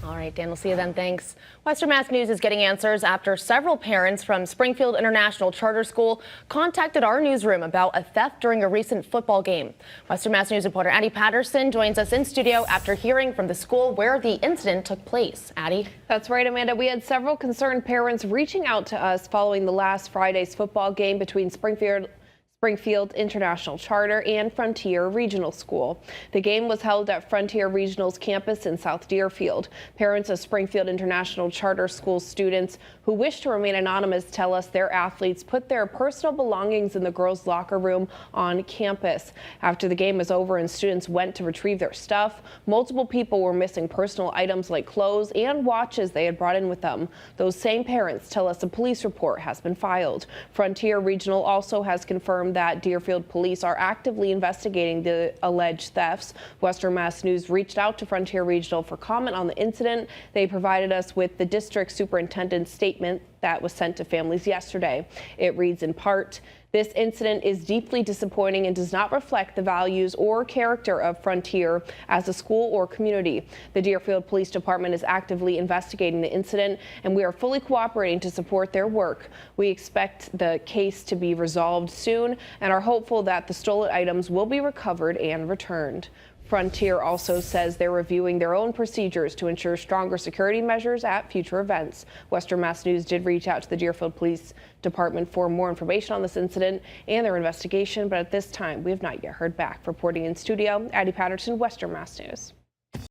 All right, Dan, we'll see you then. Thanks. Western Mass News is getting answers after several parents from Springfield International Charter School contacted our newsroom about a theft during a recent football game. Western Mass News reporter Addie Patterson joins us in studio after hearing from the school where the incident took place. Addie? That's right, Amanda. We had several concerned parents reaching out to us following the last Friday's football game between Springfield International Charter and Frontier Regional School. The game was held at Frontier Regional's campus in South Deerfield. Parents of Springfield International Charter School students who wish to remain anonymous tell us their athletes put their personal belongings in the girls' locker room on campus. After the game was over and students went to retrieve their stuff, multiple people were missing personal items like clothes and watches they had brought in with them. Those same parents tell us a police report has been filed. Frontier Regional also has confirmed that Deerfield police are actively investigating the alleged thefts. Western Mass News reached out to Frontier Regional for comment on the incident. They provided us with the district superintendent's statement that was sent to families yesterday. It reads in part, "This incident is deeply disappointing and does not reflect the values or character of Frontier as a school or community. The Deerfield Police Department is actively investigating the incident and we are fully cooperating to support their work. We expect the case to be resolved soon and are hopeful that the stolen items will be recovered and returned." Frontier also says they're reviewing their own procedures to ensure stronger security measures at future events. Western Mass News did reach out to the Deerfield Police Department for more information on this incident and their investigation, but at this time we have not yet heard back. Reporting in studio, Addie Patterson, Western Mass News.